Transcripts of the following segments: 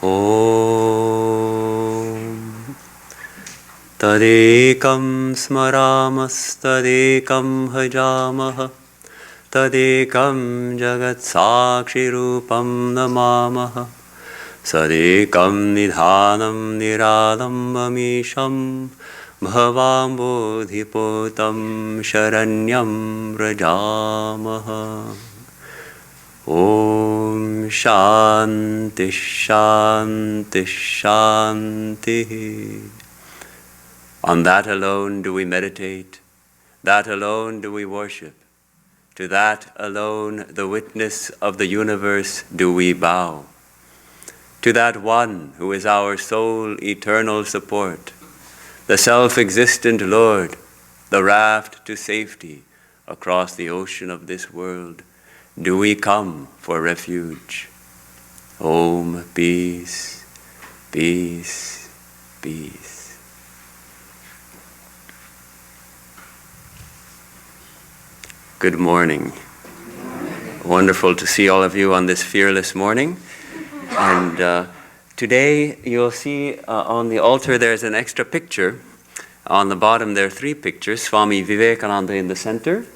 Om Tadekam smaramasthadekam bhajamaha Tadekam jagat sakshi rupam namamaha Sadekam nidhanam niradam amisham Bhavam bodhipotam sharanyam rajamaha. Om Shanti Shanti Shanti. On that alone do we meditate, that alone do we worship, to that alone, the witness of the universe, do we bow. To that one who is our sole eternal support, the self-existent Lord, the raft to safety across the ocean of this world, do we come for refuge. Om, peace, peace, peace. Good morning. Wonderful to see all of you on this fearless morning. And today you'll see on the altar there's an extra picture. On the bottom there are 3 pictures. Swami Vivekananda in the center,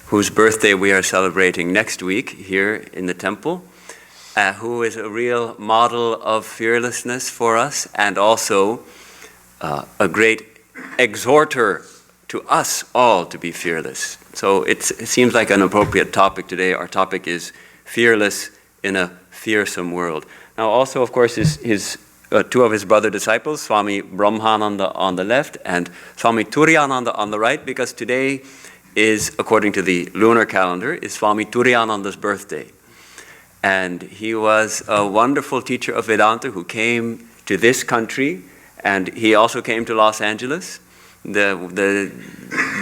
whose birthday we are celebrating next week here in the temple, who is a real model of fearlessness for us, and also a great exhorter to us all to be fearless. So it seems like an appropriate topic today. Our topic is fearless in a fearsome world. Now also, of course, his 2 of his brother disciples, Swami Brahmananda on the left and Swami Turiyananda on the right, because today is, according to the lunar calendar, is Swami Turiyananda's birthday. And he was a wonderful teacher of Vedanta who came to this country, and he also came to Los Angeles. The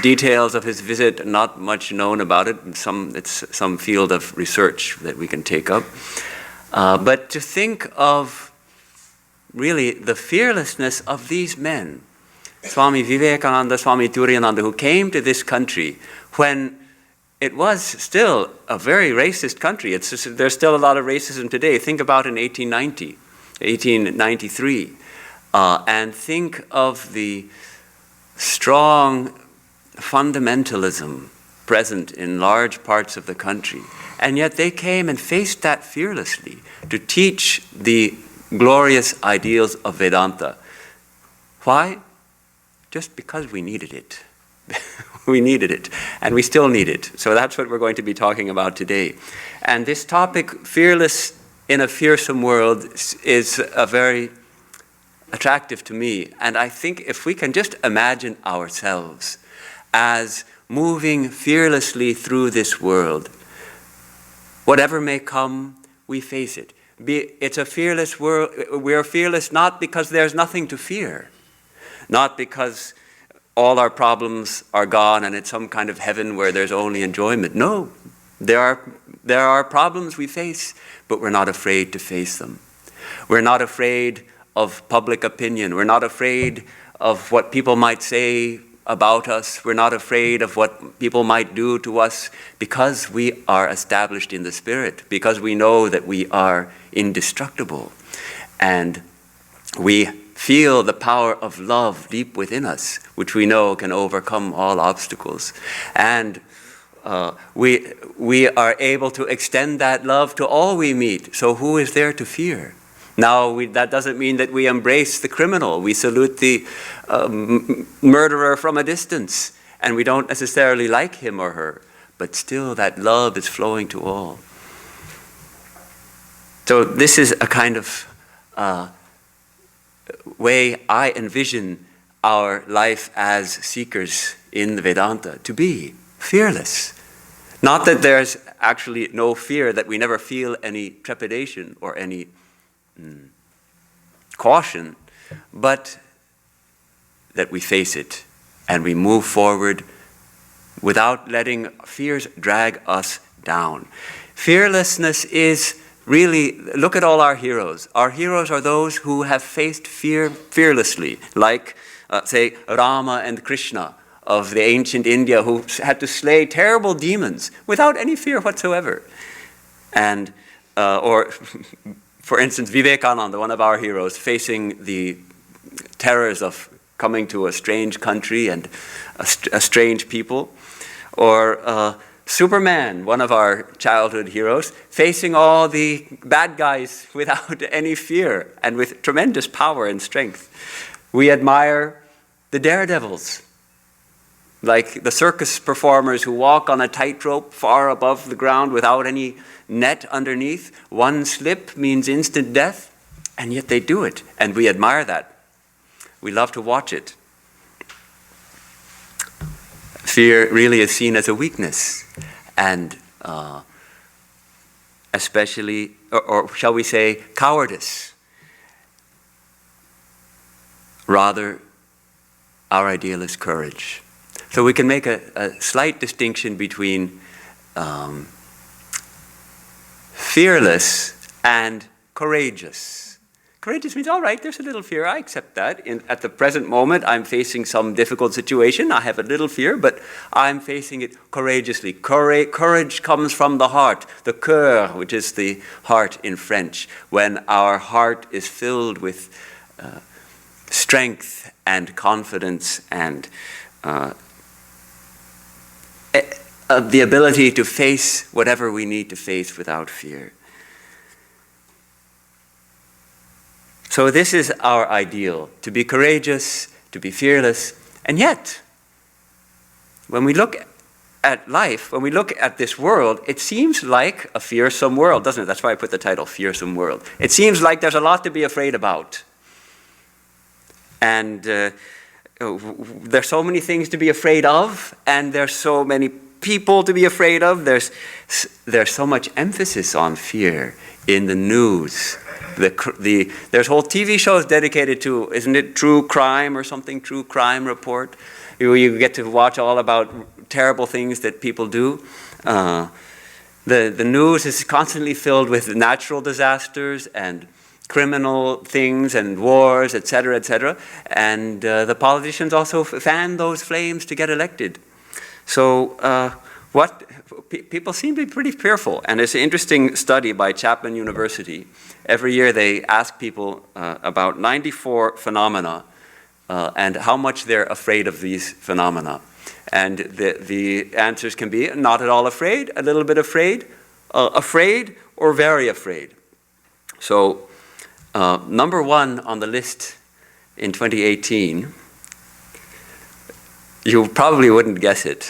details of his visit, not much known about it. It's some field of research that we can take up. But to think of really the fearlessness of these men, Swami Vivekananda, Swami Turiyananda, who came to this country when it was still a very racist country. There's still a lot of racism today. Think about in 1890, 1893, and think of the strong fundamentalism present in large parts of the country. And yet they came and faced that fearlessly to teach the glorious ideals of Vedanta. Why? Just because we needed it. We needed it, and we still need it. So that's what we're going to be talking about today. And this topic, fearless in a fearsome world, is a very attractive to me. And I think if we can just imagine ourselves as moving fearlessly through this world, whatever may come, we face it. It's a fearless world. We're fearless not because there's nothing to fear, not because all our problems are gone and it's some kind of heaven where there's only enjoyment. No, there are problems we face, but we're not afraid to face them. We're not afraid of public opinion. We're not afraid of what people might say about us. We're not afraid of what people might do to us, because we are established in the Spirit, because we know that we are indestructible. And we feel the power of love deep within us, which we know can overcome all obstacles. And we are able to extend that love to all we meet. So who is there to fear? Now, that doesn't mean that we embrace the criminal. We salute the murderer from a distance, and we don't necessarily like him or her, but still that love is flowing to all. So this is a kind of way I envision our life as seekers in the Vedanta, to be fearless. Not that there's actually no fear, that we never feel any trepidation or any caution, but that we face it and we move forward without letting fears drag us down. Fearlessness is really, look at all our heroes. Our heroes are those who have faced fear fearlessly, like, say, Rama and Krishna of the ancient India, who had to slay terrible demons without any fear whatsoever. And, or for instance, Vivekananda, one of our heroes, facing the terrors of coming to a strange country and a strange people. Or Superman, one of our childhood heroes, facing all the bad guys without any fear and with tremendous power and strength. We admire the daredevils, like the circus performers who walk on a tightrope far above the ground without any net underneath. One slip means instant death, and yet they do it, and we admire that. We love to watch it. Fear really is seen as a weakness, and especially, or shall we say, cowardice. Rather, our ideal is courage. So we can make a slight distinction between fearless and courageous. Courageous means, all right, there's a little fear, I accept that. At the present moment, I'm facing some difficult situation, I have a little fear, but I'm facing it courageously. Courage comes from the heart, the cœur, which is the heart in French, when our heart is filled with strength and confidence and the ability to face whatever we need to face without fear. So this is our ideal, to be courageous, to be fearless, and yet, when we look at life, when we look at this world, it seems like a fearsome world, doesn't it? That's why I put the title, Fearsome World. It seems like there's a lot to be afraid about. And there's so many things to be afraid of, and there's so many people to be afraid of. There's so much emphasis on fear in the news. There's whole TV shows dedicated to, isn't it, True Crime or something, True Crime Report? You get to watch all about terrible things that people do. The news is constantly filled with natural disasters and criminal things and wars, etc., etc. And the politicians also fan those flames to get elected. So people seem to be pretty fearful. And it's an interesting study by Chapman University. Every year they ask people about 94 phenomena and how much they're afraid of these phenomena. And the answers can be not at all afraid, a little bit afraid, afraid, or very afraid. So number one on the list in 2018, you probably wouldn't guess it.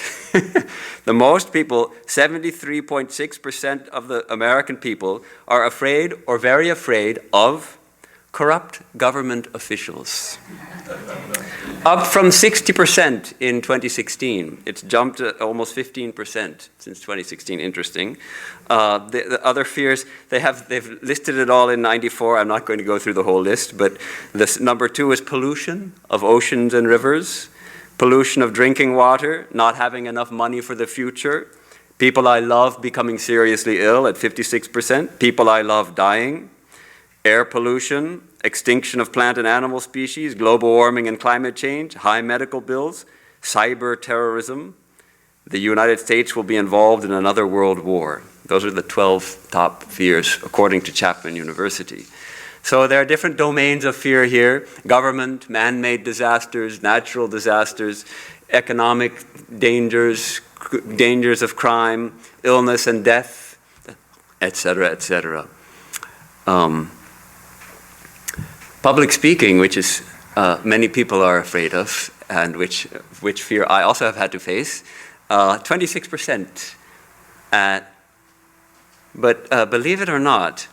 The most people, 73.6% of the American people, are afraid or very afraid of corrupt government officials. Up from 60% in 2016. It's jumped to almost 15% since 2016. Interesting. The other fears, they've listed it all in 94. I'm not going to go through the whole list, but this number two is pollution of oceans and rivers. Pollution of drinking water, not having enough money for the future. People I love becoming seriously ill at 56%. People I love dying. Air pollution, extinction of plant and animal species, global warming and climate change, high medical bills, cyber terrorism. The United States will be involved in another world war. Those are the 12 top fears according to Chapman University. So there are different domains of fear here: government, man-made disasters, natural disasters, economic dangers, dangers of crime, illness and death, etc., etc. Public speaking, which is many people are afraid of, and which fear I also have had to face, 26%. But believe it or not,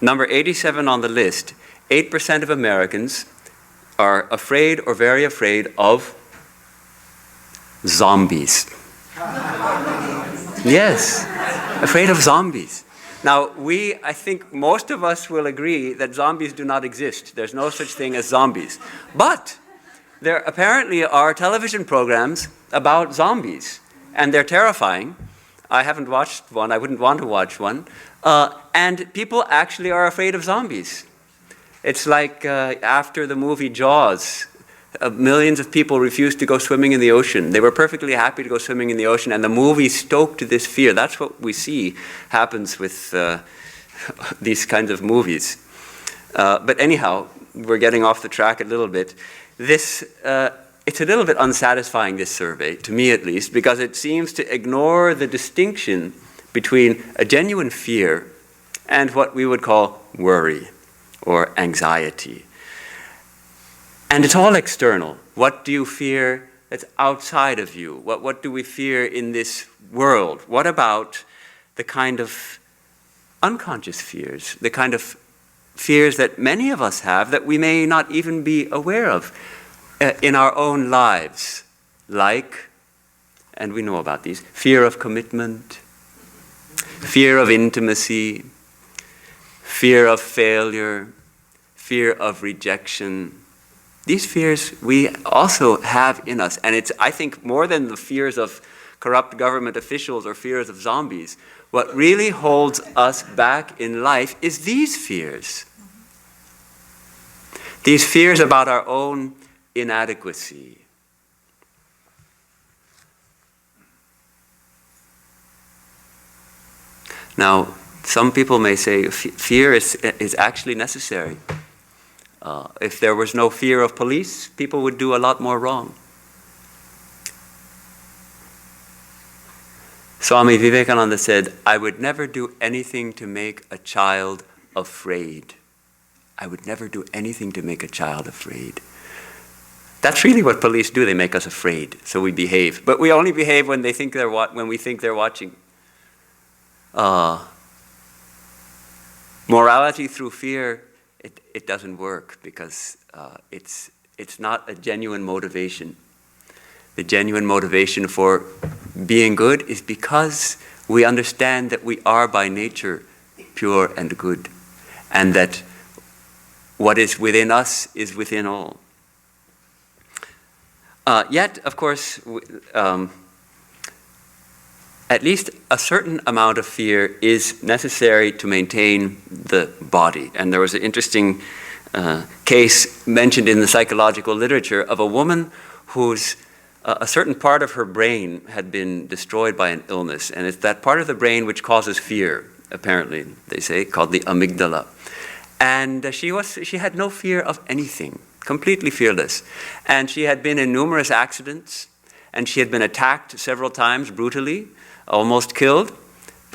number 87 on the list, 8% of Americans are afraid or very afraid of zombies. Yes, afraid of zombies. Now, I think most of us will agree that zombies do not exist. There's no such thing as zombies. But there apparently are television programs about zombies, and they're terrifying. I haven't watched one. I wouldn't want to watch one. And people actually are afraid of zombies. It's like after the movie Jaws, millions of people refused to go swimming in the ocean. They were perfectly happy to go swimming in the ocean, and the movie stoked this fear. That's what we see happens with these kinds of movies. But anyhow, we're getting off the track a little bit. It's a little bit unsatisfying, this survey, to me at least, because it seems to ignore the distinction between a genuine fear and what we would call worry or anxiety. And it's all external. What do you fear that's outside of you? What do we fear in this world? What about the kind of unconscious fears, the kind of fears that many of us have that we may not even be aware of in our own lives? Like, and we know about these, fear of commitment, fear of intimacy, fear of failure, fear of rejection. These fears we also have in us, and it's, I think, more than the fears of corrupt government officials or fears of zombies. What really holds us back in life is these fears. These fears about our own inadequacy. Now, some people may say fear is actually necessary. If there was no fear of police, people would do a lot more wrong. Swami Vivekananda said, "I would never do anything to make a child afraid." I would never do anything to make a child afraid. That's really what police do. They make us afraid, so we behave. But we only behave when they think when we think they're watching. Morality through fear, it doesn't work because it's not a genuine motivation. The genuine motivation for being good is because we understand that we are by nature pure and good, and that what is within us is within all. Yet, of course, at least a certain amount of fear is necessary to maintain the body. And there was an interesting case mentioned in the psychological literature of a woman whose a certain part of her brain had been destroyed by an illness. And it's that part of the brain which causes fear, apparently, they say, called the amygdala. And she had no fear of anything, completely fearless. And she had been in numerous accidents, and she had been attacked several times brutally, almost killed,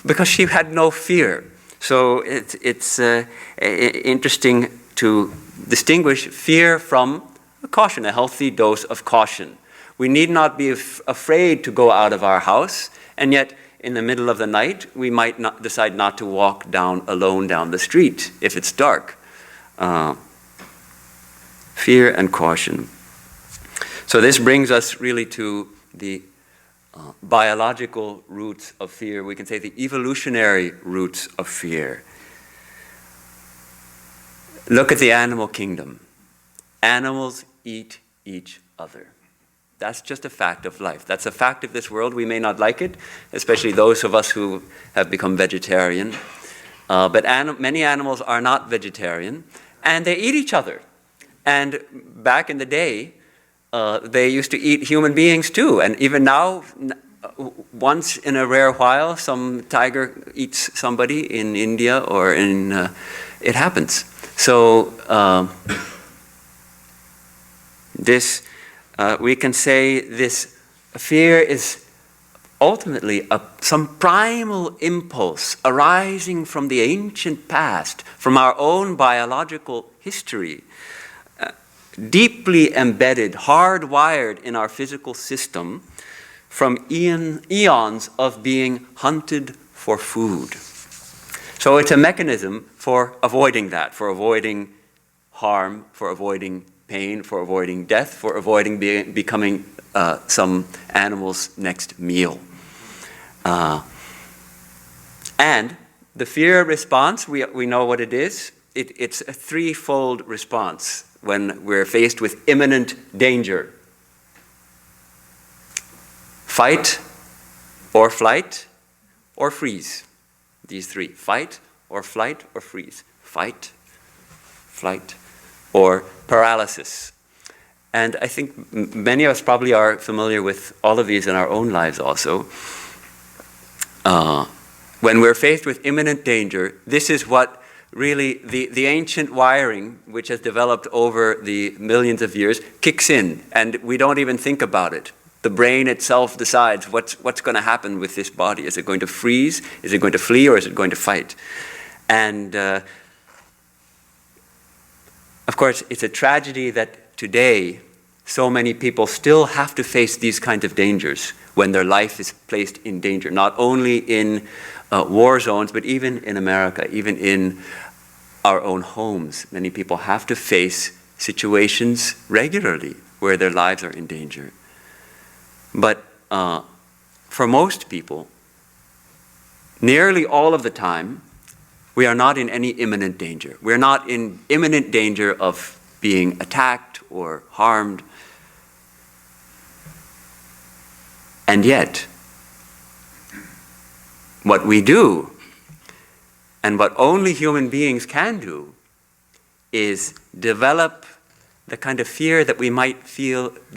because she had no fear. So it's interesting to distinguish fear from caution, a healthy dose of caution. We need not be afraid to go out of our house, and yet in the middle of the night, we might not decide not to walk alone down the street if it's dark. Fear and caution. So this brings us really to the biological roots of fear. We can say the evolutionary roots of fear. Look at the animal kingdom. Animals eat each other. That's just a fact of life. That's a fact of this world. We may not like it, especially those of us who have become vegetarian. But many animals are not vegetarian, and they eat each other. And back in the day, they used to eat human beings too. And even now, once in a rare while, some tiger eats somebody in India or in... it happens. So we can say this fear is ultimately some primal impulse arising from the ancient past, from our own biological history, deeply embedded, hardwired in our physical system from eons of being hunted for food. So it's a mechanism for avoiding that, for avoiding harm, for avoiding pain, for avoiding death, for avoiding becoming some animal's next meal. And the fear response, we know what it is. It's a threefold response when we're faced with imminent danger. Fight, or flight, or freeze. These three: fight, or flight, or freeze. Fight, flight, or paralysis. And I think many of us probably are familiar with all of these in our own lives also. when we're faced with imminent danger, this is what really the ancient wiring, which has developed over the millions of years, kicks in, and we don't even think about it. The brain itself decides what's going to happen with this body. Is it going to freeze? Is it going to flee? Or is it going to fight? And of course, it's a tragedy that today so many people still have to face these kinds of dangers when their life is placed in danger, not only in war zones, but even in America, even in our own homes. Many people have to face situations regularly where their lives are in danger. But for most people, nearly all of the time, we are not in any imminent danger. We're not in imminent danger of being attacked or harmed. And yet, what we do, and what only human beings can do, is develop the kind of fear that we might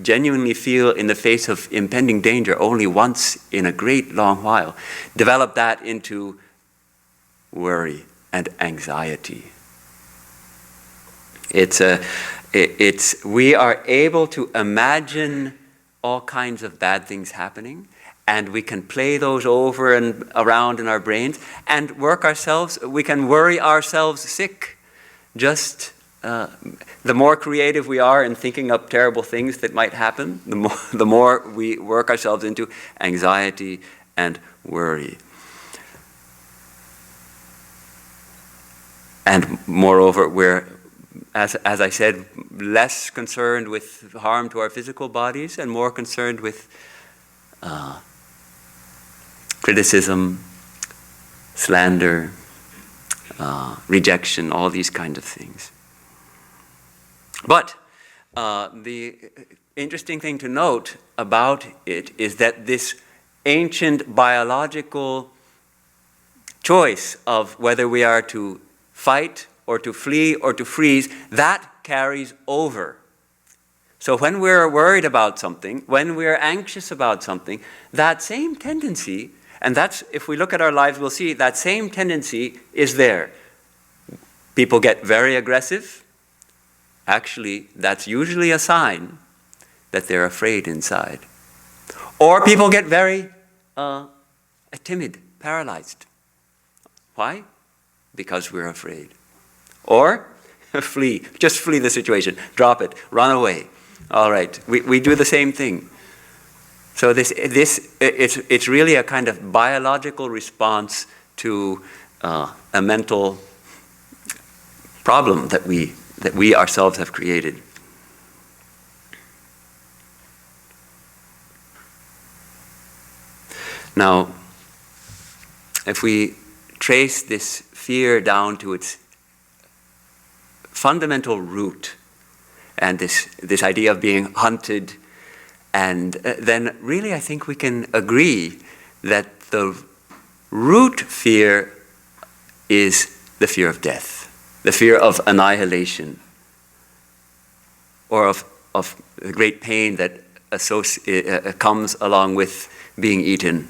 genuinely feel in the face of impending danger only once in a great long while. Develop that into worry and anxiety. We are able to imagine all kinds of bad things happening, and we can play those over and around in our brains and we can worry ourselves sick. Just the more creative we are in thinking up terrible things that might happen, the more we work ourselves into anxiety and worry. And moreover, we're, as I said, less concerned with harm to our physical bodies and more concerned with criticism, slander, rejection, all these kinds of things. But the interesting thing to note about it is that this ancient biological choice of whether we are to fight or to flee or to freeze, that carries over. So when we're worried about something, when we're anxious about something, that same tendency, and that's, if we look at our lives, we'll see that same tendency is there. People get very aggressive. Actually, that's usually a sign that they're afraid inside. Or people get very timid, paralyzed. Why? Because we're afraid. Or flee, just flee the situation, drop it, run away. All right, we do the same thing. So it's really a kind of biological response to a mental problem that we ourselves have created. Now, if we trace this fear down to its fundamental root, and this idea of being hunted, and then really I think we can agree that the root fear is the fear of death, the fear of annihilation, or of the great pain that comes along with being eaten.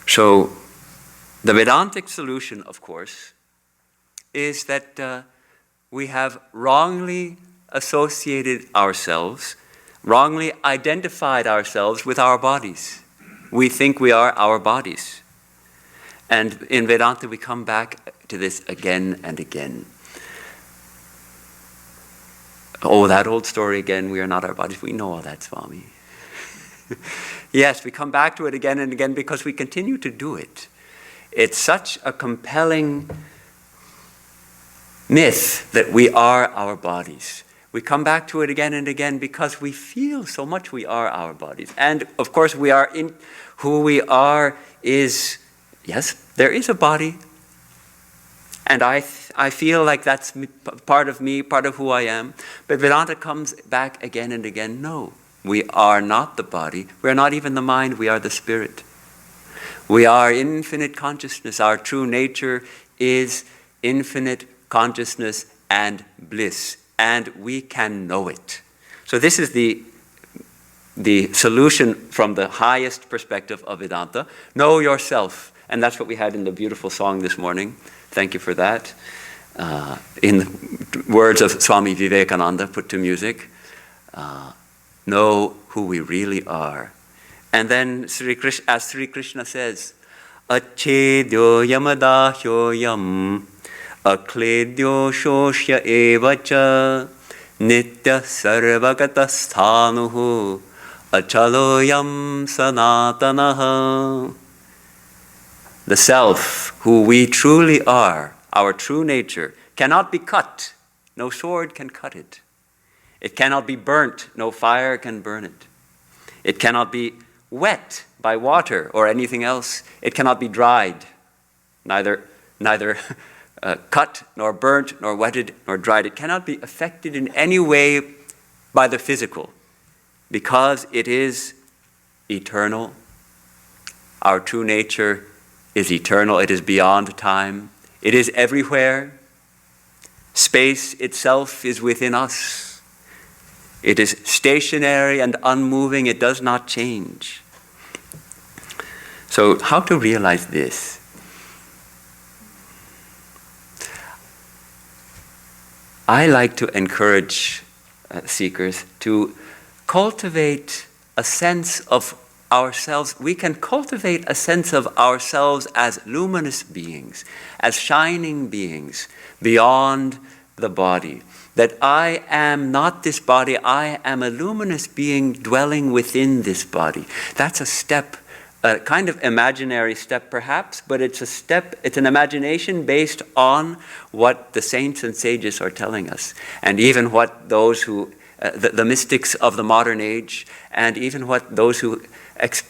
So the Vedantic solution, of course, is that we have wrongly associated ourselves, wrongly identified ourselves with our bodies. We think we are our bodies. And in Vedanta we come back to this again and again. Oh, that old story again, we are not our bodies. We know all that, Swami. Yes, we come back to it again and again because we continue to do it. It's such a compelling myth that we are our bodies. We come back to it again and again because we feel so much we are our bodies. And of course we are in who we are is, yes, there is a body. And I feel like that's part of me, part of who I am. But Vedanta comes back again and again, no. We are not the body. We are not even the mind. We are the spirit. We are infinite consciousness. Our true nature is infinite consciousness and bliss. And we can know it. So this is the the solution from the highest perspective of Vedanta. Know yourself. And that's what we had in the beautiful song this morning. Thank you for that. In the words of Swami Vivekananda put to music. Know who we really are. And then as Sri Krishna says, Achedyo yamadahyo yam akledyo shoshya evacha nitya sarvagata sthanuhu achaloyam sanatanaha. The self, who we truly are, our true nature, cannot be cut. No sword can cut it. It cannot be burnt. No fire can burn it. It cannot be wet by water or anything else. It cannot be dried. Neither cut, nor burnt, nor wetted, nor dried. It cannot be affected in any way by the physical, because it is eternal. Our true nature is eternal. It is beyond time. It is everywhere. Space itself is within us. It is stationary and unmoving. It does not change. So how to realize this? I like to encourage seekers to cultivate a sense of ourselves. We can cultivate a sense of ourselves as luminous beings, as shining beings beyond the body. That I am not this body, I am a luminous being dwelling within this body. That's a step, a kind of imaginary step perhaps, but it's a step, it's an imagination based on what the saints and sages are telling us. And even what those who, the mystics of the modern age, and even what those who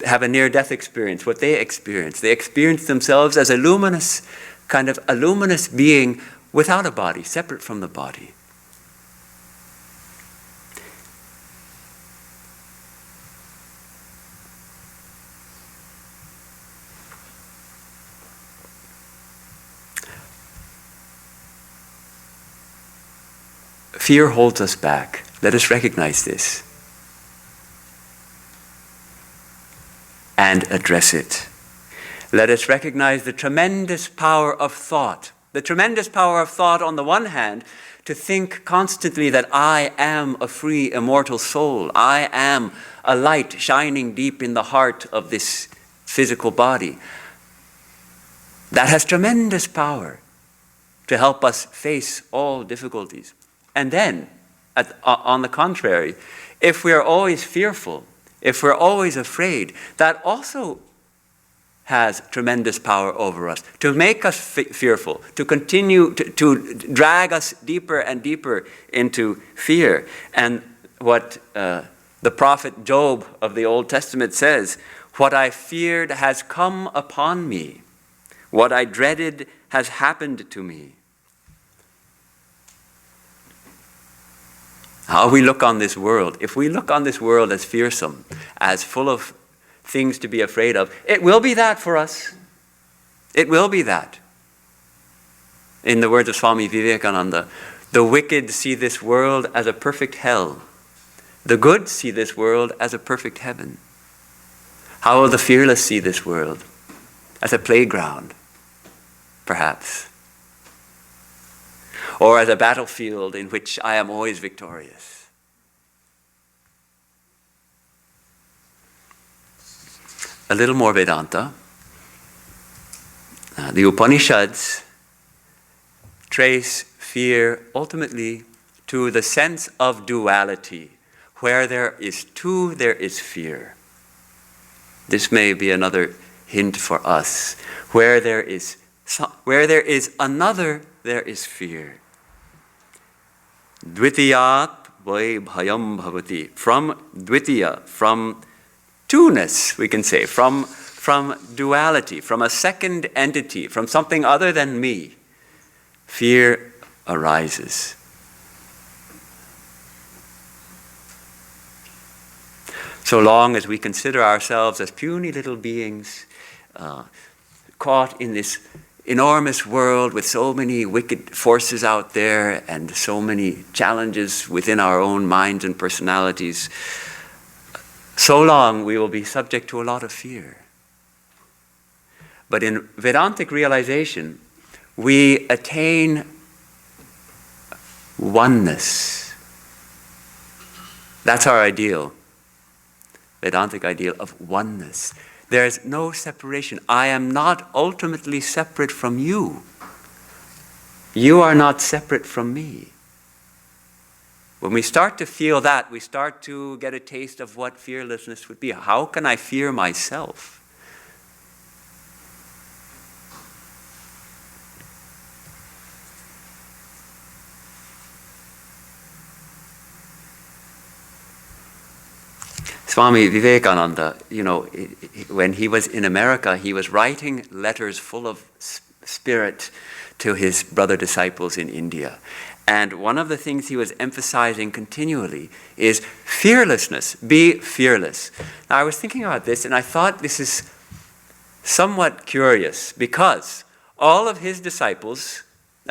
have a near-death experience, what they experience. They experience themselves as a luminous being without a body, separate from the body. Fear holds us back. Let us recognize this and address it. Let us recognize the tremendous power of thought. The tremendous power of thought, on the one hand, to think constantly that I am a free, immortal soul. I am a light shining deep in the heart of this physical body. That has tremendous power to help us face all difficulties. And then, on the contrary, if we are always fearful, if we're always afraid, that also has tremendous power over us, to make us fearful, to continue to drag us deeper and deeper into fear. And what the prophet Job of the Old Testament says, what I feared has come upon me. What I dreaded has happened to me. How we look on this world, if we look on this world as fearsome, as full of things to be afraid of, it will be that for us. It will be that. In the words of Swami Vivekananda, the wicked see this world as a perfect hell. The good see this world as a perfect heaven. How will the fearless see this world? As a playground, perhaps. Or as a battlefield in which I am always victorious. A little more Vedanta. The Upanishads trace fear ultimately to the sense of duality. Where there is two, there is fear. This may be another hint for us. Where there is another, there is fear. Dvitiyat vai bhayam bhavati. From dvitiya, from two-ness, we can say, from duality, from a second entity, from something other than me, fear arises. So long as we consider ourselves as puny little beings, caught in this enormous world with so many wicked forces out there and so many challenges within our own minds and personalities, so long we will be subject to a lot of fear. But in Vedantic realization, we attain oneness. That's our ideal, Vedantic ideal of oneness. There's no separation. I am not ultimately separate from you. You are not separate from me. When we start to feel that, we start to get a taste of what fearlessness would be. How can I fear myself? Swami Vivekananda, when he was in America, he was writing letters full of spirit to his brother disciples in India. And one of the things he was emphasizing continually is fearlessness. Be fearless. Now, I was thinking about this, and I thought this is somewhat curious, because all of his disciples,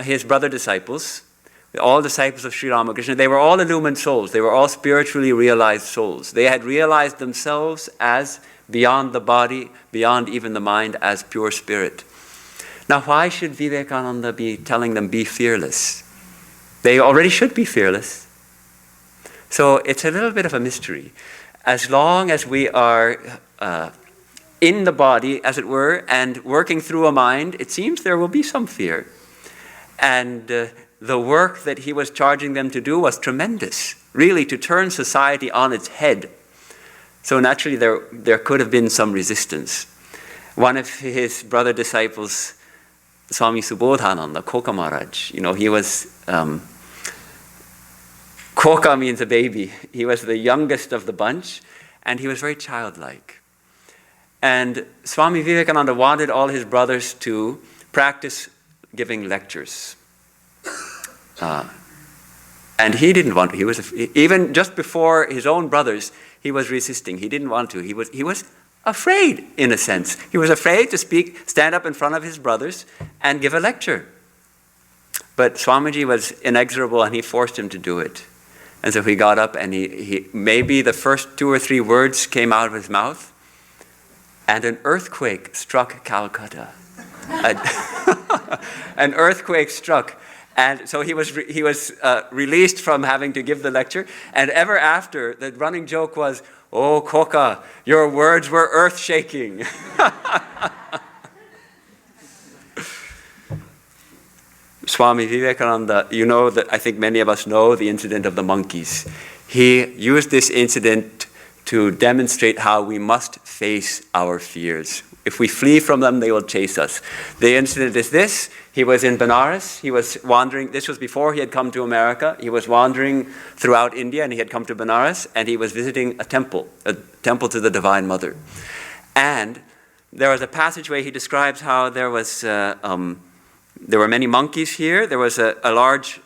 his brother disciples, all disciples of Sri Ramakrishna, they were all illumined souls. They were all spiritually realized souls. They had realized themselves as beyond the body, beyond even the mind, as pure spirit. Now, why should Vivekananda be telling them, be fearless? They already should be fearless. So it's a little bit of a mystery. As long as we are in the body, as it were, and working through a mind, it seems there will be some fear. And the work that he was charging them to do was tremendous, really, to turn society on its head. So naturally there could have been some resistance. One of his brother disciples, Swami Subodhananda, Koka Maharaj, he was, Koka means a baby. He was the youngest of the bunch, and he was very childlike. And Swami Vivekananda wanted all his brothers to practice giving lectures. And he didn't want to. Even just before his own brothers, he was resisting. He didn't want to. He was afraid, in a sense. He was afraid to stand up in front of his brothers and give a lecture. But Swamiji was inexorable, and he forced him to do it. And so he got up, and he maybe the first 2 or 3 words came out of his mouth, and an earthquake struck Calcutta. An earthquake struck. And so he was released from having to give the lecture. And ever after, the running joke was, "Oh, Koka, your words were earth-shaking." Swami Vivekananda, that I think many of us know the incident of the monkeys. He used this incident to demonstrate how we must face our fears. If we flee from them, they will chase us. The incident is this. He was in Benares. He was wandering. This was before he had come to America. He was wandering throughout India, and he had come to Benares, and he was visiting a temple to the Divine Mother. And there was a passageway. He describes how there were many monkeys here. There was a large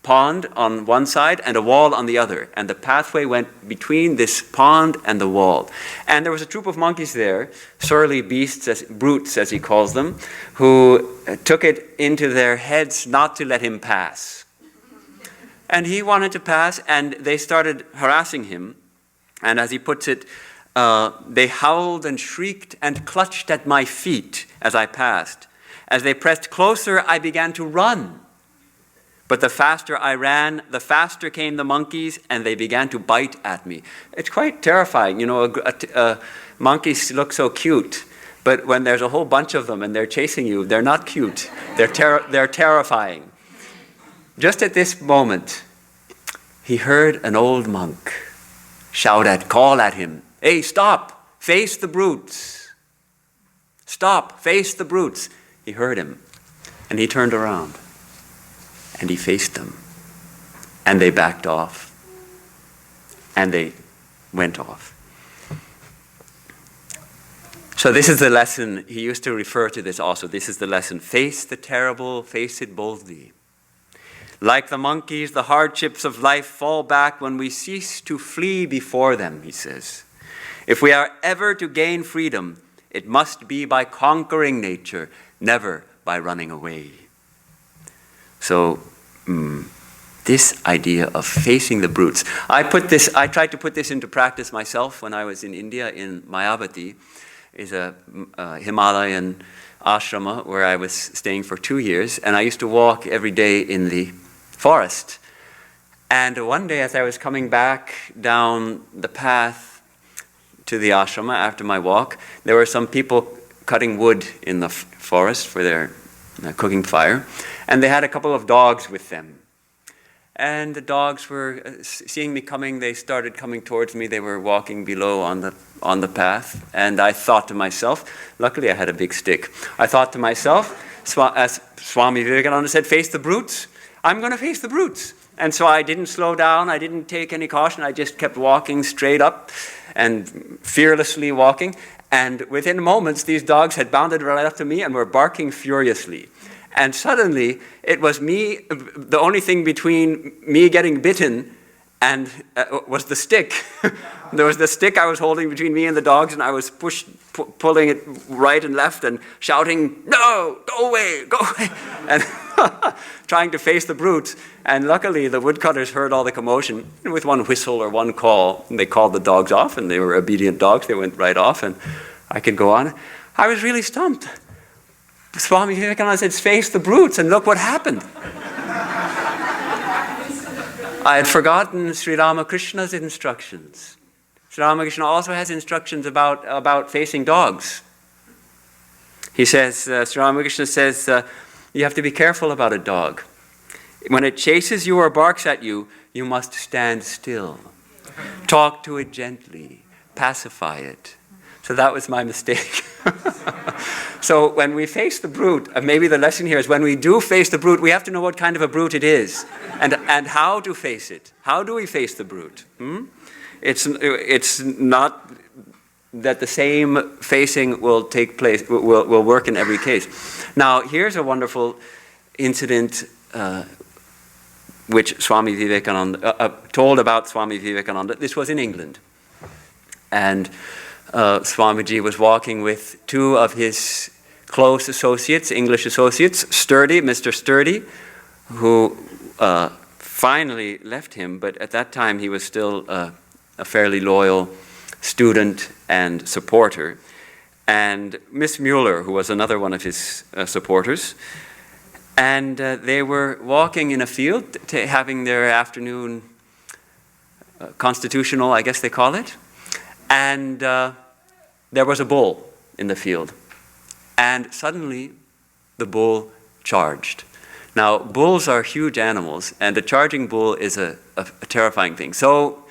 pond on one side and a wall on the other. And the pathway went between this pond and the wall. And there was a troop of monkeys there, surly beasts, brutes as he calls them, who took it into their heads not to let him pass. And he wanted to pass, and they started harassing him. And as he puts it, they howled and shrieked and clutched at my feet as I passed. As they pressed closer, I began to run. But the faster I ran, the faster came the monkeys, and they began to bite at me. It's quite terrifying. Monkeys look so cute, but when there's a whole bunch of them and they're chasing you, they're not cute. They're terrifying. Just at this moment, he heard an old monk call at him, "Hey, stop! Face the brutes! Stop! Face the brutes!" He heard him, and he turned around. And he faced them. And they backed off. And they went off. So this is the lesson. He used to refer to this also. This is the lesson. Face the terrible, face it boldly. Like the monkeys, the hardships of life fall back when we cease to flee before them, he says. If we are ever to gain freedom, it must be by conquering nature, never by running away. So This idea of facing the brutes. I tried to put this into practice myself when I was in India, in Mayavati, is a Himalayan ashrama where I was staying for 2 years, and I used to walk every day in the forest. And one day as I was coming back down the path to the ashrama after my walk, there were some people cutting wood in the forest for their cooking fire, and they had a couple of dogs with them. And the dogs were seeing me coming. They started coming towards me. They were walking below on the path. And I thought to myself, luckily I had a big stick. I thought to myself, as Swami Vivekananda said, face the brutes. I'm going to face the brutes. And so I didn't slow down. I didn't take any caution. I just kept walking straight up and fearlessly walking. And within moments, these dogs had bounded right up to me and were barking furiously. And suddenly, it was me, the only thing between me getting bitten and was the stick. There was the stick I was holding between me and the dogs, and I was pulling it right and left and shouting, "No, go away, go away," and trying to face the brutes. And luckily, the woodcutters heard all the commotion. And with one whistle or one call, they called the dogs off, and they were obedient dogs. They went right off, and I could go on. I was really stumped. Swami Vivekananda said, face the brutes, and look what happened. I had forgotten Sri Ramakrishna's instructions. Sri Ramakrishna also has instructions about facing dogs. He says, Sri Ramakrishna says, you have to be careful about a dog. When it chases you or barks at you, you must stand still. Talk to it gently. Pacify it. So that was my mistake. So when we face the brute, maybe the lesson here is when we do face the brute, we have to know what kind of a brute it is and how to face it. How do we face the brute? It's not that the same facing will take place, will work in every case. Now, here's a wonderful incident which Swami Vivekananda told about Swami Vivekananda. This was in England. And Swamiji was walking with two of his close associates, English associates, Mr. Sturdy, who finally left him, but at that time he was still a fairly loyal student and supporter, and Miss Mueller, who was another one of his supporters. And they were walking in a field, having their afternoon constitutional, I guess they call it, and there was a bull in the field. And suddenly, the bull charged. Now, bulls are huge animals, and a charging bull is a terrifying thing. So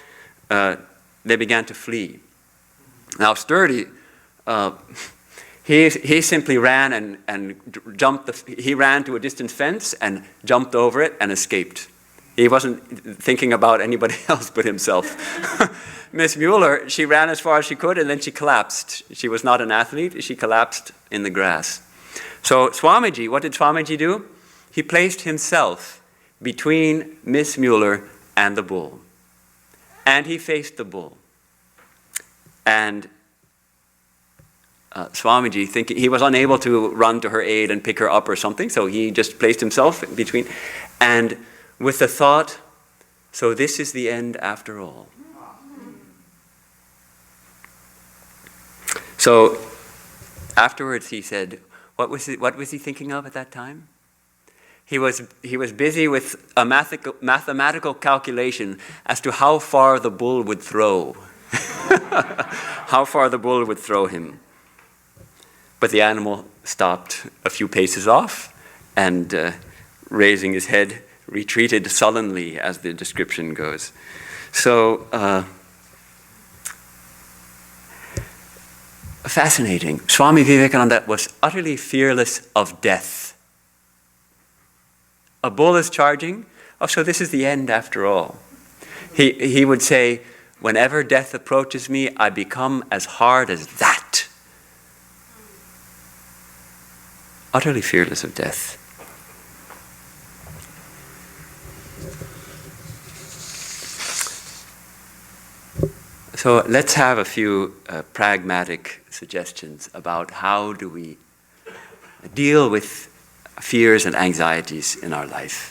they began to flee. Now, Sturdy, he simply ran and jumped. He ran to a distant fence and jumped over it and escaped. He wasn't thinking about anybody else but himself. Miss Mueller, she ran as far as she could, and then she collapsed. She was not an athlete. She collapsed in the grass. So Swamiji, what did Swamiji do? He placed himself between Miss Mueller and the bull. And he faced the bull. And Swamiji, thinking he was unable to run to her aid and pick her up or something, so he just placed himself between. And with the thought, so this is the end after all. So afterwards he said, what was he thinking of at that time? He was busy with a mathematical calculation as to how far the bull would throw. How far the bull would throw him. But the animal stopped a few paces off and raising his head, retreated sullenly, as the description goes. So, fascinating. Swami Vivekananda was utterly fearless of death. A bull is charging. Oh, so this is the end after all. He would say, whenever death approaches me, I become as hard as that. Utterly fearless of death. So let's have a few pragmatic suggestions about how do we deal with fears and anxieties in our life.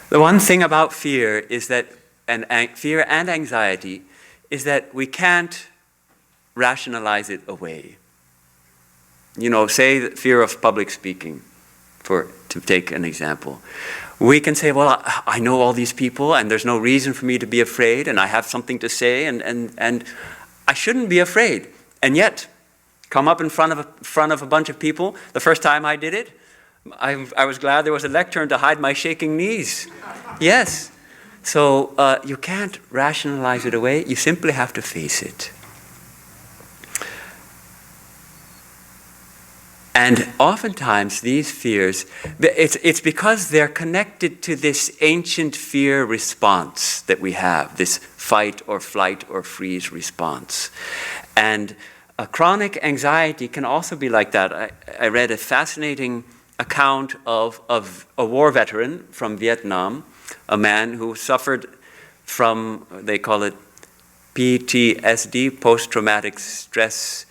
The one thing about fear is that, fear and anxiety, is that we can't rationalize it away. You know, say the fear of public speaking, to take an example. We can say, well, I know all these people and there's no reason for me to be afraid, and I have something to say, and I shouldn't be afraid. And yet, come up in front of a bunch of people. The first time I did it, I was glad there was a lectern to hide my shaking knees. Yes. So you can't rationalize it away. You simply have to face it. And oftentimes these fears, it's because they're connected to this ancient fear response that we have, this fight or flight or freeze response. And a chronic anxiety can also be like that. I read a fascinating account of a war veteran from Vietnam, a man who suffered from, they call it PTSD, post-traumatic stress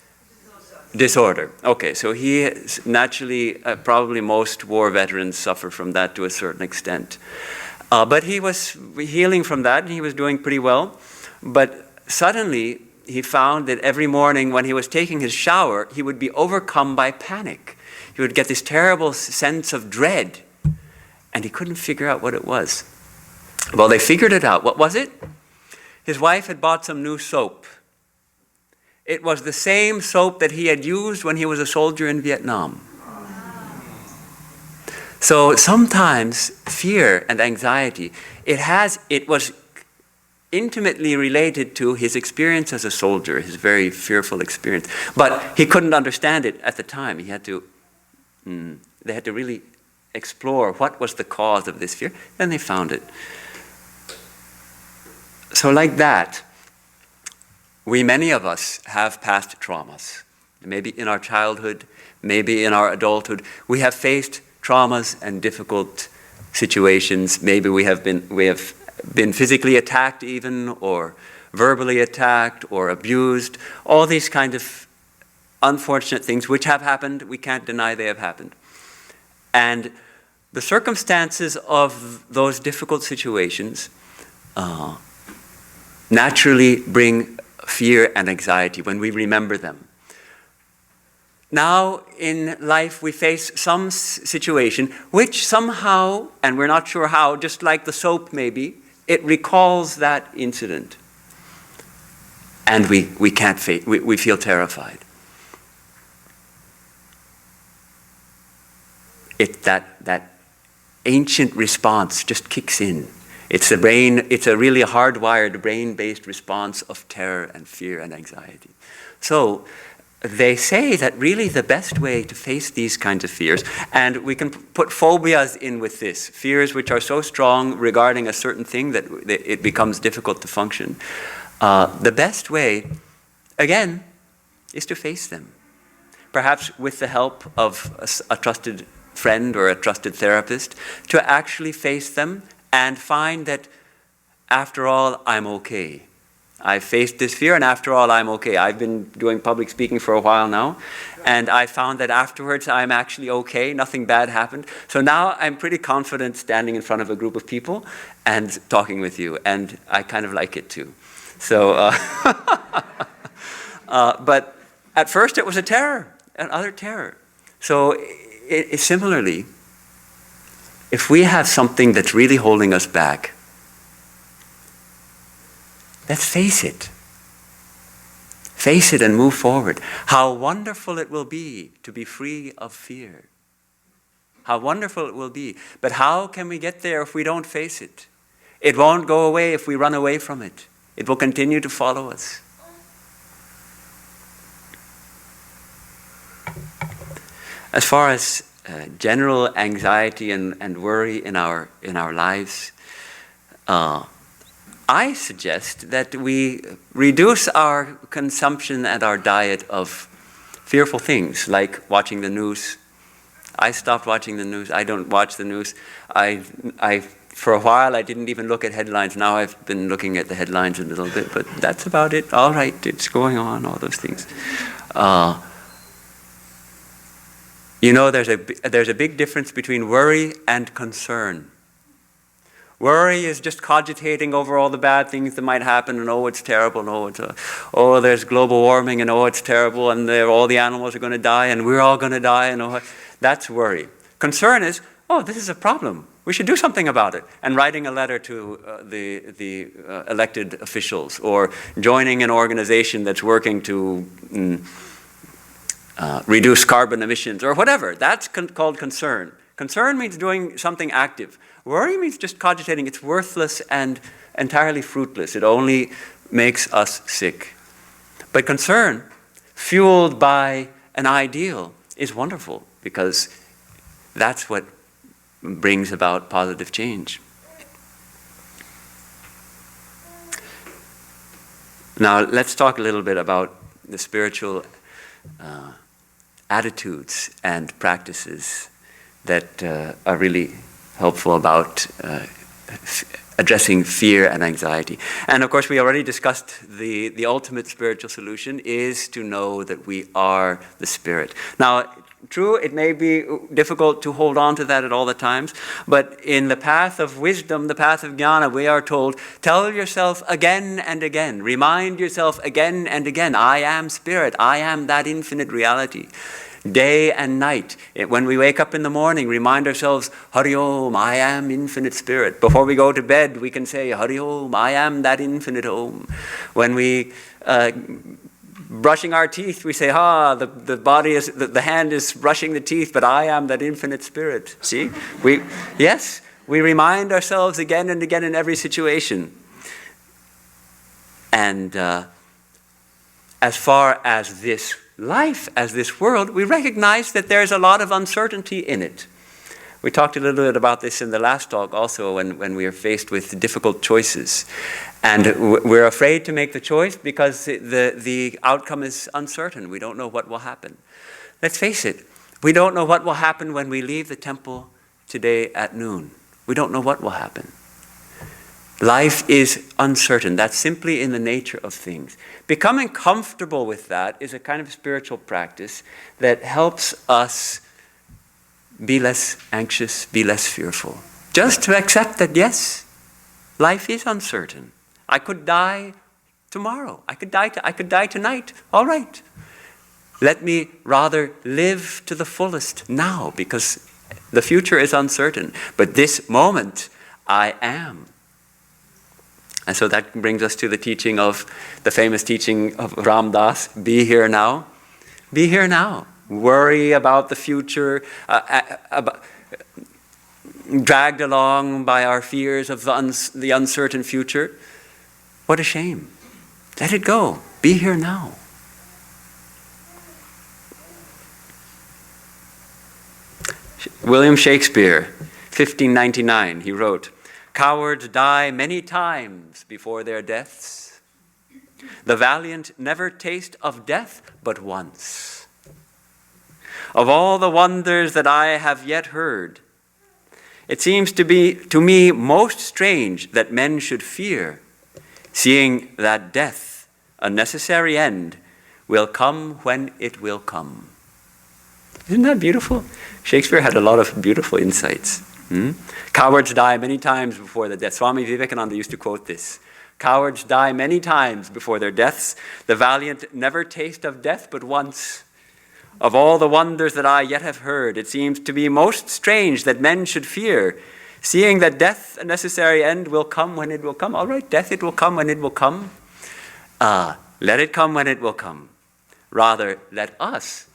disorder. Okay, so he naturally, probably most war veterans suffer from that to a certain extent. But he was healing from that, and he was doing pretty well. But suddenly, he found that every morning when he was taking his shower, he would be overcome by panic. He would get this terrible sense of dread, and he couldn't figure out what it was. Well, they figured it out. What was it? His wife had bought some new soap. It was the same soap that he had used when he was a soldier in Vietnam. So sometimes fear and anxiety, it was intimately related to his experience as a soldier, his very fearful experience. But he couldn't understand it at the time. They had to really explore what was the cause of this fear. Then they found it. So like that, many of us have past traumas. Maybe in our childhood, maybe in our adulthood, we have faced traumas and difficult situations. Maybe we have been physically attacked even, or verbally attacked, or abused. All these kind of unfortunate things which have happened, we can't deny they have happened. And the circumstances of those difficult situations naturally bring fear and anxiety when we remember them. Now in life we face some situation which somehow, and we're not sure how, just like the soap maybe, it recalls that incident. And we can't face, we feel terrified. That ancient response just kicks in. It's a really hardwired brain-based response of terror and fear and anxiety. So they say that really the best way to face these kinds of fears, and we can put phobias in with this, fears which are so strong regarding a certain thing that it becomes difficult to function. The best way, again, is to face them. Perhaps with the help of a trusted friend or a trusted therapist, to actually face them and find that, after all, I'm okay. I faced this fear, and after all, I'm okay. I've been doing public speaking for a while now, and I found that afterwards I'm actually okay. Nothing bad happened. So now I'm pretty confident standing in front of a group of people and talking with you, and I kind of like it too. So, but at first it was a terror, another terror. So similarly, if we have something that's really holding us back, let's face it. Face it and move forward. How wonderful it will be to be free of fear. How wonderful it will be. But how can we get there if we don't face it? It won't go away if we run away from it. It will continue to follow us. As far as general anxiety and worry in our lives, I suggest that we reduce our consumption and our diet of fearful things, like watching the news. I stopped watching the news. I don't watch the news. For a while, I didn't even look at headlines. Now I've been looking at the headlines a little bit, but that's about it. All right, it's going on, all those things. You know, there's a big difference between worry and concern. Worry is just cogitating over all the bad things that might happen, and oh, it's terrible, and oh, there's global warming, and oh, it's terrible, and all the animals are going to die, and we're all going to die, and oh, that's worry. Concern is, oh, this is a problem. We should do something about it. And writing a letter to the elected officials, or joining an organization that's working to reduce carbon emissions, or whatever. That's called concern. Concern means doing something active. Worry means just cogitating. It's worthless and entirely fruitless. It only makes us sick. But concern, fueled by an ideal, is wonderful, because that's what brings about positive change. Now, let's talk a little bit about the spiritual attitudes and practices that are really helpful about addressing fear and anxiety. And of course, we already discussed the ultimate spiritual solution is to know that we are the Spirit. Now, true, it may be difficult to hold on to that at all the times, but in the path of wisdom, the path of jnana, we are told, tell yourself again and again, remind yourself again and again, I am Spirit, I am that infinite reality. Day and night, when we wake up in the morning, remind ourselves, Hari Om, I am infinite Spirit. Before we go to bed, we can say, Hari Om, I am that infinite Om. When we brushing our teeth, we say, the body is, the hand is brushing the teeth, but I am that infinite Spirit. See? We remind ourselves again and again in every situation. And as far as this life, as this world, we recognize that there's a lot of uncertainty in it. We talked a little bit about this in the last talk also, when we are faced with difficult choices. And we're afraid to make the choice because the outcome is uncertain. We don't know what will happen. Let's face it, we don't know what will happen when we leave the temple today at noon. We don't know what will happen. Life is uncertain. That's simply in the nature of things. Becoming comfortable with that is a kind of spiritual practice that helps us be less anxious, be less fearful. Just to accept that, yes, life is uncertain. I could die tomorrow. I could die tonight. All right. Let me rather live to the fullest now, because the future is uncertain. But this moment, I am. And so that brings us to the teaching of, the famous teaching of Ram Dass, be here now. Be here now. Worry about the future, dragged along by our fears of the uncertain future. What a shame. Let it go. Be here now. William Shakespeare, 1599, he wrote, "Cowards die many times before their deaths. The valiant never taste of death but once. Of all the wonders that I have yet heard, it seems to me most strange that men should fear, seeing that death, a necessary end, will come when it will come." Isn't that beautiful? Shakespeare had a lot of beautiful insights. Cowards die many times before their death. Swami Vivekananda used to quote this. Cowards die many times before their deaths. The valiant never taste of death but once. Of all the wonders that I yet have heard, it seems to me most strange that men should fear, seeing that death, a necessary end, will come when it will come. All right, death, it will come when it will come. Let it come when it will come. Rather, let us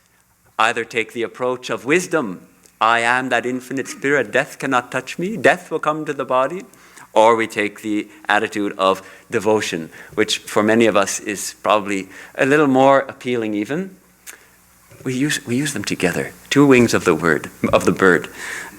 either take the approach of wisdom, I am that infinite Spirit, death cannot touch me, death will come to the body, or we take the attitude of devotion, which for many of us is probably a little more appealing even. We use them together, two wings of the bird.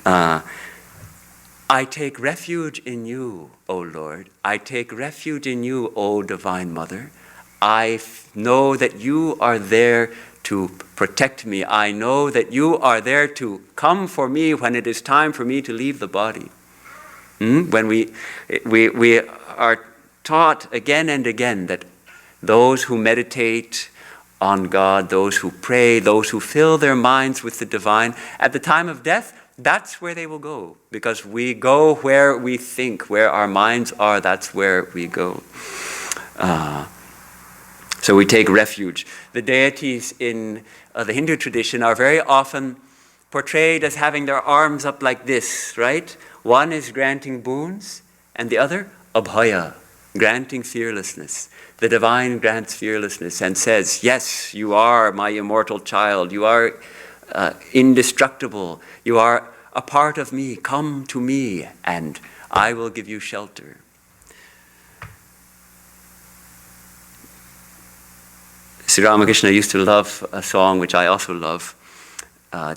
I take refuge in you, O Lord. I take refuge in you, O Divine Mother. I know that you are there to protect me. I know that you are there to come for me when it is time for me to leave the body. When we are taught again and again that those who meditate on God, those who pray, those who fill their minds with the divine, at the time of death, that's where they will go. Because we go where we think, where our minds are, that's where we go. So we take refuge. The deities in the Hindu tradition are very often portrayed as having their arms up like this, right? One is granting boons, and the other, abhaya, granting fearlessness. The divine grants fearlessness and says, yes, you are my immortal child. You are indestructible. You are a part of me. Come to me, and I will give you shelter. Sri Ramakrishna used to love a song, which I also love,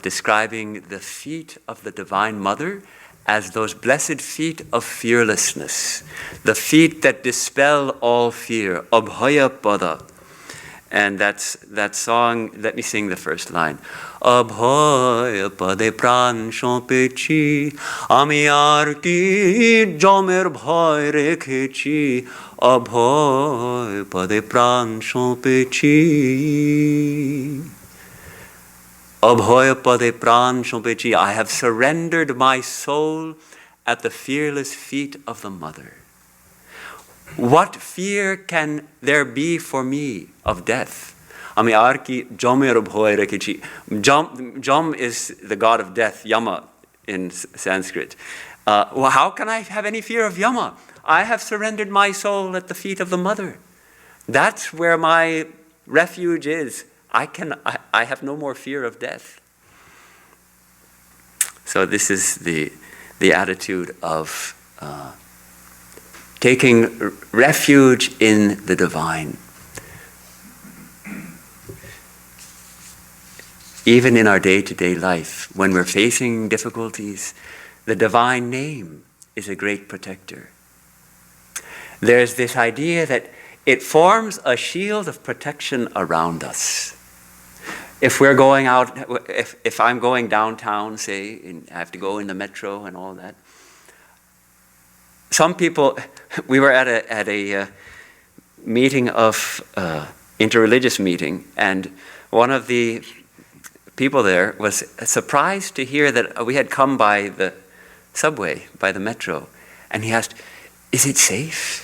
describing the feet of the Divine Mother as those blessed feet of fearlessness, the feet that dispel all fear, abhaya pada. And that's that song. Let me sing the first line. Abhaya pade pran shompechi, ami ar ki jomer bhai rekhechi, abhaya pade pran shompechi. Abhaya pade pran shompechi. I have surrendered my soul at the fearless feet of the Mother. What fear can there be for me of death? Ami arki jomer bhoy rekichi. Jom is the god of death, Yama in Sanskrit. Well, how can I have any fear of Yama? I have surrendered my soul at the feet of the Mother. That's where my refuge is. I have no more fear of death. So this is the attitude of taking refuge in the divine. Even in our day-to-day life, when we're facing difficulties, the divine name is a great protector. There's this idea that it forms a shield of protection around us. If we're going out, if I'm going downtown, say, and I have to go in the metro and all that, some people, we were at a meeting of, interreligious meeting, and one of the people there was surprised to hear that we had come by the subway, by the metro, and he asked, is it safe?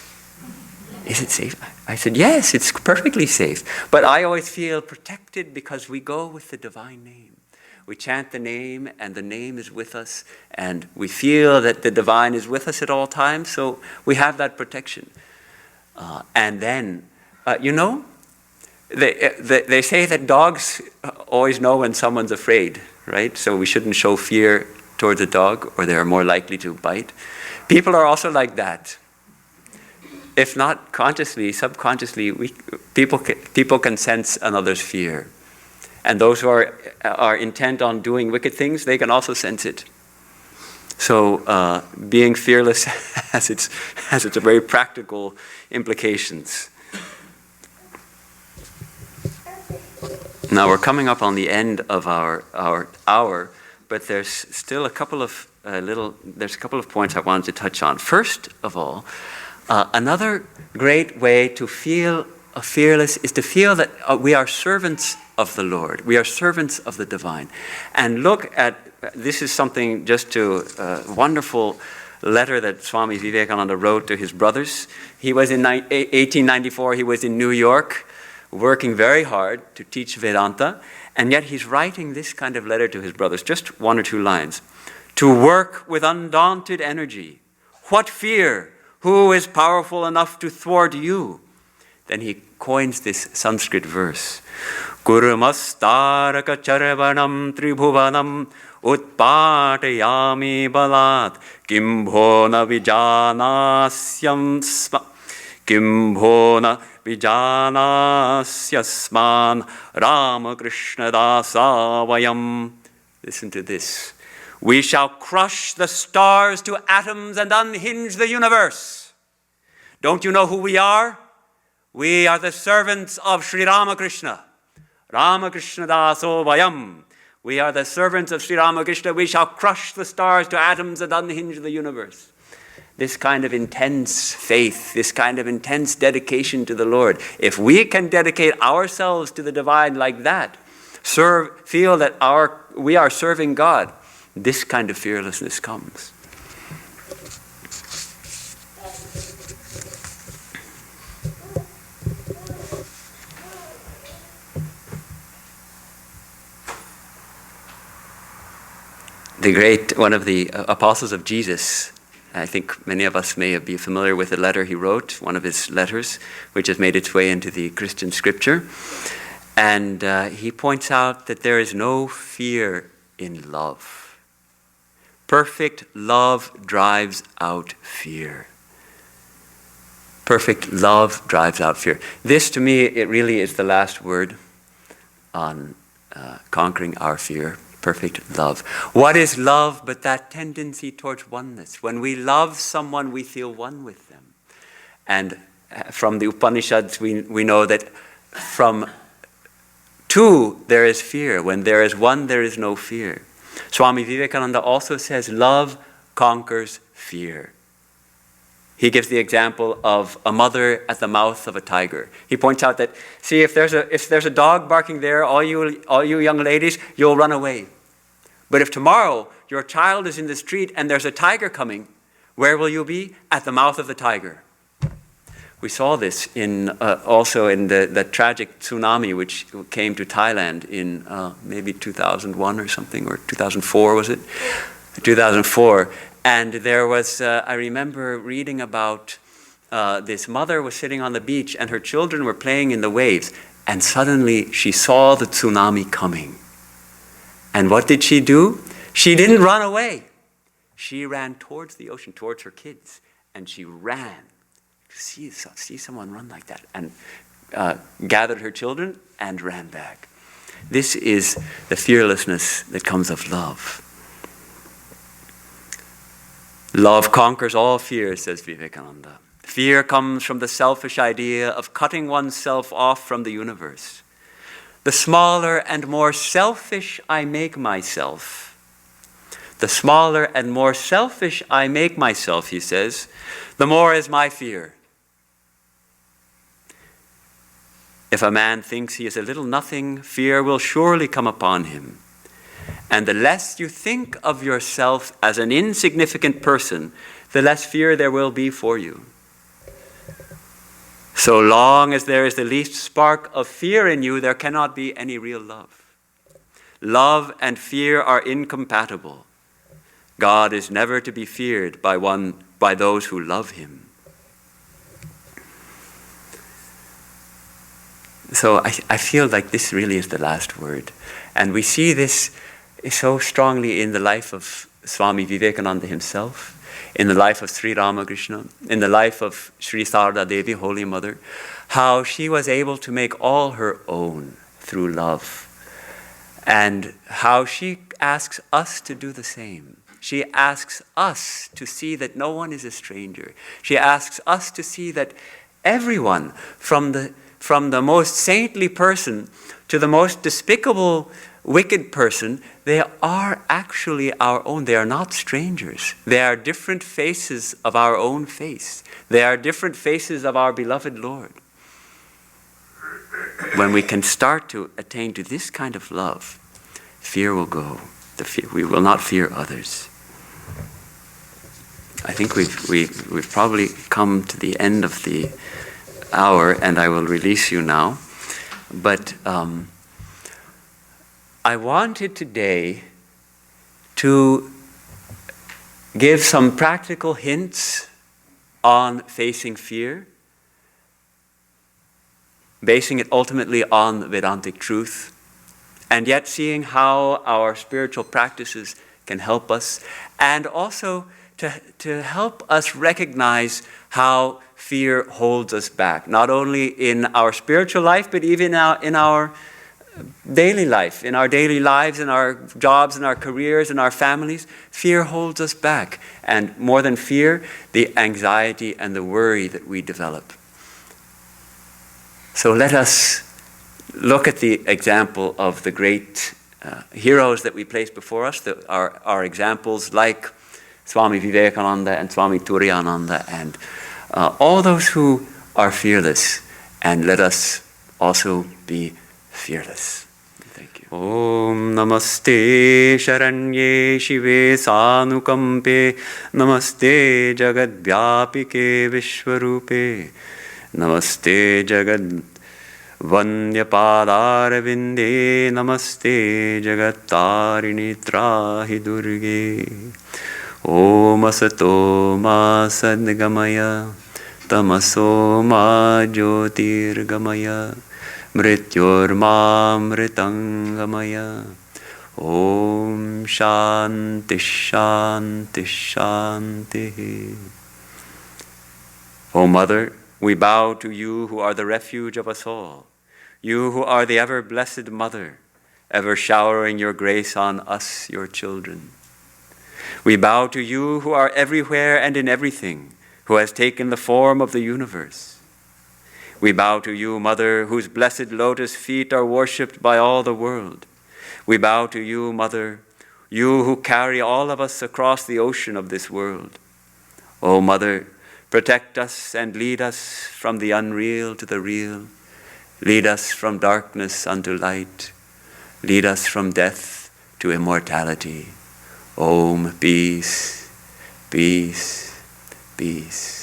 Is it safe? I said, yes, it's perfectly safe. But I always feel protected because we go with the divine name. We chant the name, and the name is with us, and we feel that the divine is with us at all times, so we have that protection. And then, they say that dogs always know when someone's afraid, right? So we shouldn't show fear towards a dog, or they're more likely to bite. People are also like that. If not consciously, subconsciously, people can sense another's fear. And those who are intent on doing wicked things, they can also sense it. So being fearless has its very practical implications. Now we're coming up on the end of our hour, but there's still a couple of points I wanted to touch on. First of all, another great way to feel fearless is to feel that we are servants of the Lord. We are servants of the divine. And look at, this is something just to a wonderful letter that Swami Vivekananda wrote to his brothers. He was in 1894, he was in New York, working very hard to teach Vedanta, and yet he's writing this kind of letter to his brothers, just one or two lines. To work with undaunted energy. What fear? Who is powerful enough to thwart you? Then he coins this Sanskrit verse. Kurmastaraka charvanam tribhuvanam utpatayami balat kimbhona vijanasyam sma kimbhona vijanasyasman Ramakrishna dasavayam. Listen to this. We shall crush the stars to atoms and unhinge the universe. Don't you know who we are? We are the servants of Sri Ramakrishna. Ramakrishna daso vayam. We are the servants of Sri Ramakrishna. We shall crush the stars to atoms and unhinge the universe. This kind of intense faith, this kind of intense dedication to the Lord. If we can dedicate ourselves to the divine like that, feel that we are serving God, this kind of fearlessness comes. One of the apostles of Jesus, I think many of us may be familiar with the letter he wrote, one of his letters, which has made its way into the Christian scripture. And he points out that there is no fear in love. Perfect love drives out fear. Perfect love drives out fear. This, to me, it really is the last word on conquering our fear. Perfect love. What is love but that tendency towards oneness? When we love someone, we feel one with them. And from the Upanishads, we know that from two, there is fear. When there is one, there is no fear. Swami Vivekananda also says, love conquers fear. He gives the example of a mother at the mouth of a tiger. He points out that, see, if there's a dog barking there, all you young ladies, you'll run away. But if tomorrow your child is in the street and there's a tiger coming, where will you be? At the mouth of the tiger. We saw this also in the tragic tsunami which came to Thailand in maybe 2001 or something, or 2004 was it? 2004. And there was, I remember reading about this mother was sitting on the beach and her children were playing in the waves. And suddenly she saw the tsunami coming. And what did she do? She didn't run away. She ran towards the ocean, towards her kids. And she ran. See someone run like that. And gathered her children and ran back. This is the fearlessness that comes of love. Love conquers all fears, says Vivekananda. Fear comes from the selfish idea of cutting oneself off from the universe. The smaller and more selfish I make myself, the smaller and more selfish I make myself, he says, the more is my fear. If a man thinks he is a little nothing, fear will surely come upon him. And the less you think of yourself as an insignificant person, the less fear there will be for you. So long as there is the least spark of fear in you, there cannot be any real love. Love and fear are incompatible. God is never to be feared by those who love him. So I feel like this really is the last word. And we see this so strongly in the life of Swami Vivekananda himself, in the life of Sri Ramakrishna, in the life of Sri Sarada Devi, Holy Mother, how she was able to make all her own through love, and how she asks us to do the same. She asks us to see that no one is a stranger. She asks us to see that everyone, from the most saintly person to the most despicable wicked person, they are actually our own. They are not strangers. They are different faces of our own face. They are different faces of our beloved Lord. When we can start to attain to this kind of love, fear will go. We will not fear others. I think we've probably come to the end of the hour, and I will release you now. But I wanted today to give some practical hints on facing fear, basing it ultimately on Vedantic truth, and yet seeing how our spiritual practices can help us, and also to help us recognize how fear holds us back, not only in our spiritual life, but even in our daily life, in our daily lives, in our jobs, in our careers, in our families. Fear holds us back. And more than fear, the anxiety and the worry that we develop. So let us look at the example of the great heroes that we place before us, our examples like Swami Vivekananda and Swami Turiyananda and all those who are fearless, and let us also be fearless. Thank you. Om Namaste Sharanye Shive Sanukampe Namaste Jagadvyapike Vishwarupe Namaste Jagad Vanyapadarvinde Namaste Jagatarini Trahi Durge Om Asato Ma Sadgamaya Tamaso Ma Jyotirgamaya Mrityormamritangamaya Om Shanti Shanti Shanti. O Mother, we bow to you who are the refuge of us all, you who are the ever-blessed Mother, ever showering your grace on us, your children. We bow to you who are everywhere and in everything, who has taken the form of the universe. We bow to you, Mother, whose blessed lotus feet are worshipped by all the world. We bow to you, Mother, you who carry all of us across the ocean of this world. O Mother, protect us and lead us from the unreal to the real. Lead us from darkness unto light. Lead us from death to immortality. Om, peace, peace, peace.